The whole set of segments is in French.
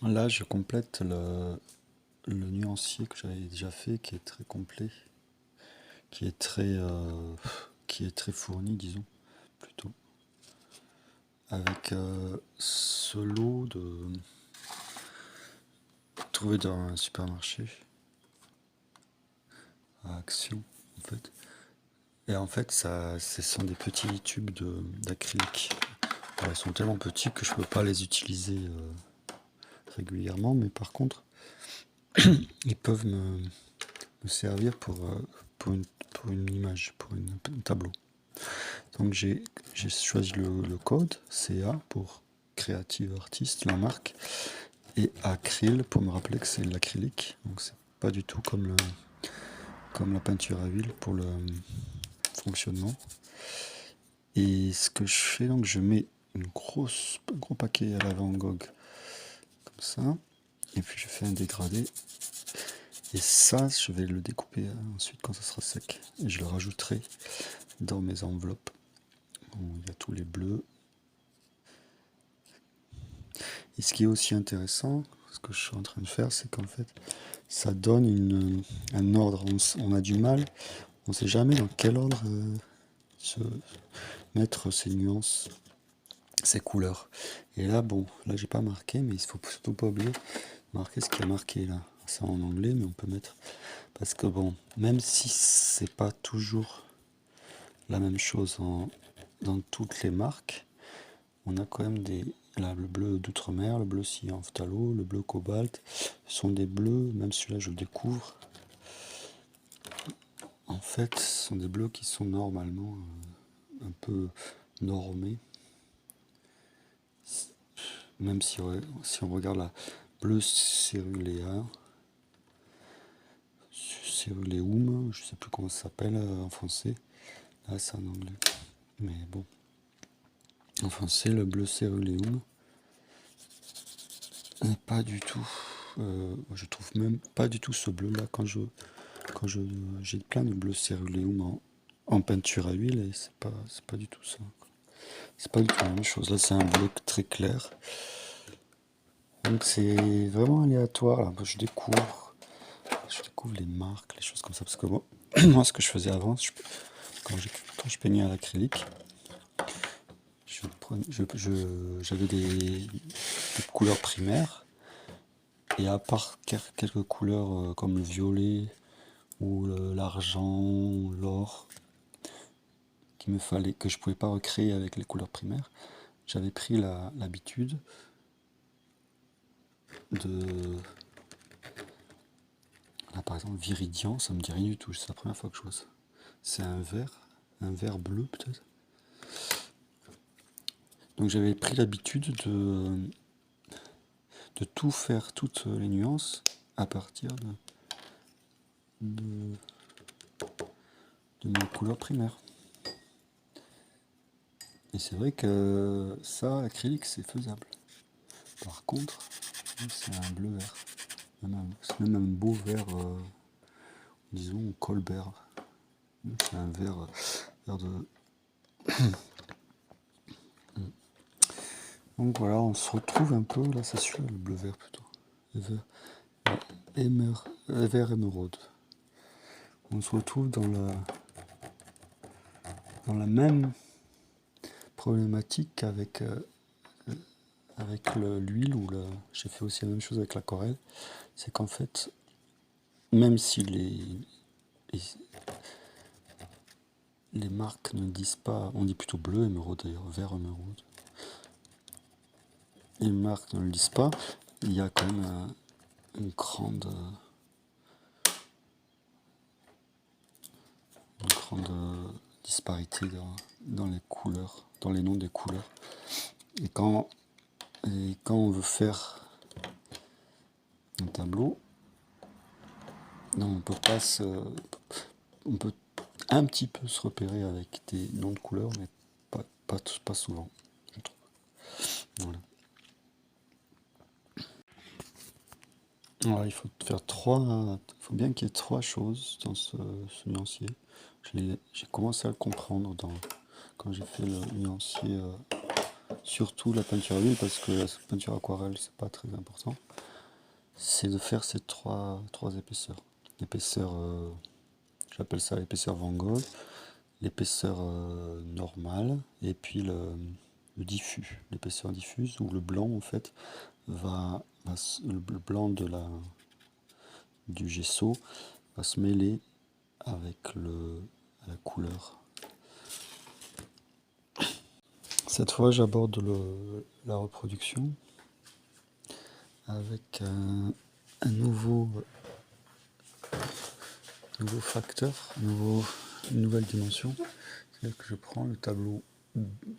Là, je complète le nuancier que j'avais déjà fait, qui est très complet, qui est très, euh, qui est très fourni, disons, plutôt, avec ce lot trouvé dans un supermarché à Action, en fait. Et en fait, ce sont des petits tubes d'acrylique. Alors, ils sont tellement petits que je peux pas les utiliser régulièrement, mais par contre, ils peuvent me servir pour pour une image, un tableau. Donc j'ai choisi le code CA pour Creative Artist, la marque, et Acryl pour me rappeler que c'est de l'acrylique. Donc c'est pas du tout comme la peinture à huile pour le fonctionnement. Et ce que je fais, donc je mets un gros paquet à la Van Gogh comme ça, et puis je fais un dégradé. Et ça, je vais le découper ensuite quand ça sera sec. Et je le rajouterai dans mes enveloppes. Bon, il y a tous les bleus. Et ce qui est aussi intéressant, ce que je suis en train de faire, c'est qu'en fait, ça donne un ordre. On a du mal, on ne sait jamais dans quel ordre se mettre ces nuances, ces couleurs. Et là, bon, là j'ai pas marqué, mais il faut surtout pas oublier de marquer ce qui est marqué là. C'est en anglais, mais on peut mettre. Parce que bon, même si c'est pas toujours la même chose dans toutes les marques, on a quand même là, le bleu d'outre-mer, le bleu cyan phthalo, le bleu cobalt. Ce sont des bleus, même celui-là je le découvre. En fait, ce sont des bleus qui sont normalement un peu normés. Même si on regarde la bleu céruléa, céruléum, je sais plus comment ça s'appelle en français. Là, c'est en anglais. Mais bon, en français, le bleu céruléum n'est pas du tout. Je trouve même pas du tout ce bleu-là j'ai plein de bleu céruléum en peinture à huile et c'est pas du tout ça. C'est pas du tout la même chose. Là, c'est un bleu très clair. Donc, c'est vraiment aléatoire. Là, je découvre les marques, les choses comme ça. Parce que moi, ce que je faisais avant, quand je peignais à l'acrylique, j'avais des couleurs primaires. Et à part quelques couleurs comme le violet ou l'argent, l'or, que je pouvais pas recréer avec les couleurs primaires, j'avais pris l'habitude de... Là, par exemple, Viridian, ça me dit rien du tout, c'est la première fois que je vois ça. C'est un vert bleu peut-être. Donc j'avais pris l'habitude de tout faire, toutes les nuances, à partir de, de mes couleurs primaires. Et c'est vrai que ça, l'acrylique, c'est faisable. Par contre, c'est un bleu vert. C'est même un beau vert, disons, Colbert. C'est un vert de... Donc voilà, on se retrouve un peu, là c'est celui-là, le bleu vert plutôt. Le vert émeraude. On se retrouve dans la même problématique avec l'huile, j'ai fait aussi la même chose avec l'aquarelle. C'est qu'en fait, même si les marques ne disent pas, on dit plutôt bleu émeraude d'ailleurs, vert émeraude. Les marques ne le disent pas, il y a quand même une grande disparité dans les couleurs, dans les noms des couleurs. Et quand on veut faire un tableau, non, on peut un petit peu se repérer avec des noms de couleurs, mais pas souvent, je trouve. Voilà. Alors, il faut faut bien qu'il y ait trois choses dans ce nuancier. J'ai commencé à le comprendre quand j'ai fait le nuancier surtout la peinture à huile, parce que la peinture aquarelle, c'est pas très important, c'est de faire ces trois épaisseurs. L'épaisseur, j'appelle ça l'épaisseur Van Gogh, l'épaisseur normale, et puis le diffus, l'épaisseur diffuse, où le blanc, en fait, le blanc du gesso va se mêler avec la couleur. Cette fois, j'aborde la reproduction avec un nouveau facteur, une nouvelle dimension. C'est-à-dire que je prends le tableau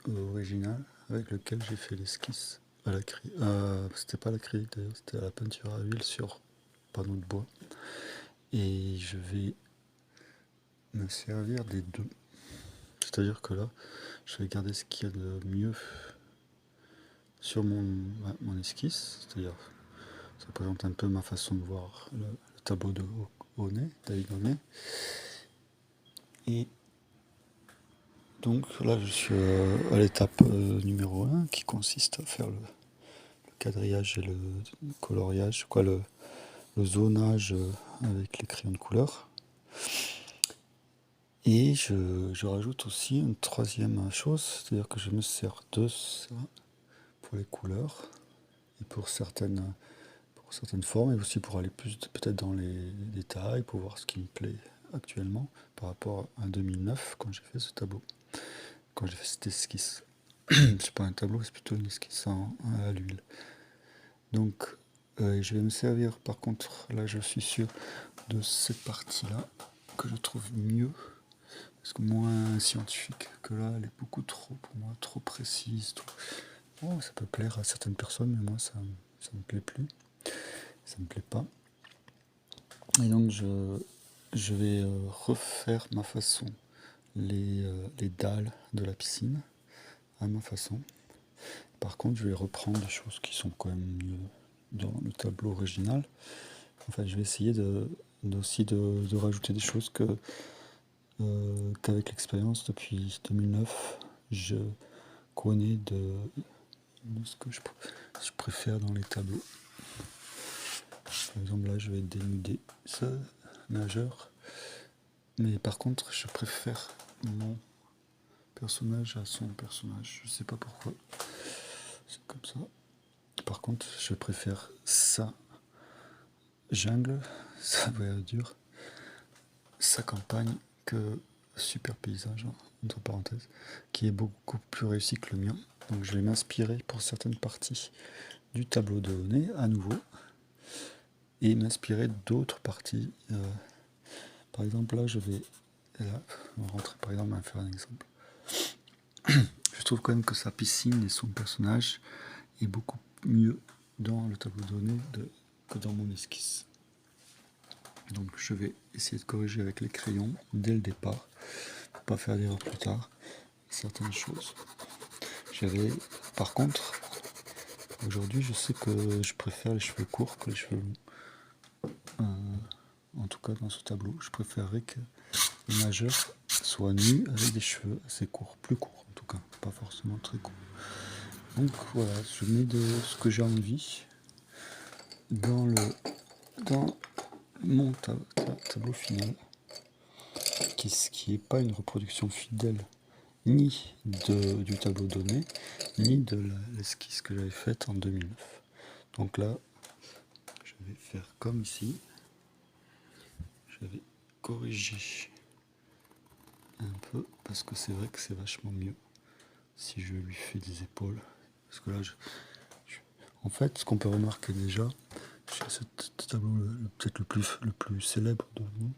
original avec lequel j'ai fait l'esquisse. C'était pas l'acrylique d'ailleurs, c'était la peinture à huile sur panneau de bois. Et je vais me servir des deux. C'est-à-dire que là, je vais garder ce qu'il y a de mieux sur mon esquisse. C'est-à-dire, ça présente un peu ma façon de voir le tableau de David Honnet. Et donc là, je suis à l'étape numéro 1 qui consiste à faire le quadrillage et le coloriage, le zonage avec les crayons de couleur. Et je rajoute aussi une troisième chose, c'est-à-dire que je me sers de ça pour les couleurs et pour certaines formes, et aussi pour aller plus peut-être dans les détails, pour voir ce qui me plaît actuellement par rapport à 2009 quand j'ai fait ce tableau, quand j'ai fait cette esquisse. C'est pas un tableau, c'est plutôt une esquisse à l'huile. Donc je vais me servir, par contre, là je suis sûr de cette partie-là que je trouve mieux, parce que moins scientifique, que là elle est beaucoup trop, pour moi, trop précise. Oh, ça peut plaire à certaines personnes, mais moi ça me plaît plus, ça me plaît pas. Et donc je vais refaire ma façon, les dalles de la piscine à ma façon. Par contre, je vais reprendre des choses qui sont quand même mieux dans le tableau original. Enfin, je vais essayer aussi de rajouter des choses qu'avec l'expérience depuis 2009, je connais de ce que je préfère dans les tableaux. Par exemple, là, je vais dénuder ce nageur. Mais par contre, je préfère mon personnage à son personnage. Je sais pas pourquoi. C'est comme ça. Par contre, je préfère sa jungle, sa verdure, sa campagne que super paysage, entre parenthèses, qui est beaucoup plus réussi que le mien. Donc je vais m'inspirer pour certaines parties du tableau de Honnet à nouveau et m'inspirer d'autres parties. Par exemple, là, on va rentrer par exemple, on va faire un exemple. Je trouve quand même que sa piscine et son personnage est beaucoup mieux dans le tableau de Honnet que dans mon esquisse. Donc je vais essayer de corriger avec les crayons dès le départ, pour pas faire d'erreur plus tard, certaines choses. Par contre, aujourd'hui, je sais que je préfère les cheveux courts que les cheveux longs. En tout cas, dans ce tableau, je préférerais que le nageur soit nu avec des cheveux assez courts, plus courts en tout cas, pas forcément très courts. Donc voilà, je mets de ce que j'ai envie dans mon tableau final, qui n'est pas une reproduction fidèle ni du tableau donné, ni de l'esquisse que j'avais faite en 2009. Donc là, je vais faire comme ici. Je vais corriger un peu, parce que c'est vrai que c'est vachement mieux si je lui fais des épaules. Parce que là, en fait, ce qu'on peut remarquer déjà, chez ce tableau, peut-être le plus célèbre de nous,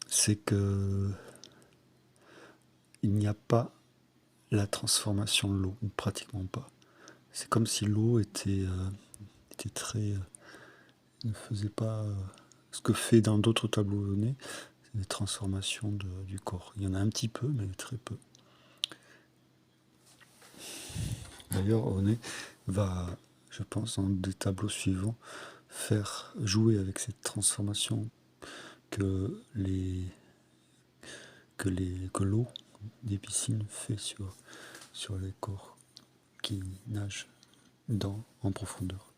c'est que il n'y a pas la transformation de l'eau, pratiquement pas. C'est comme si l'eau était très... ne faisait pas ce que fait dans d'autres tableaux donnés, c'est des transformations du corps. Il y en a un petit peu, mais très peu. D'ailleurs, Honnet va, je pense, dans des tableaux suivants, faire jouer avec cette transformation que l'eau des piscines fait sur les corps. qui nagent en profondeur.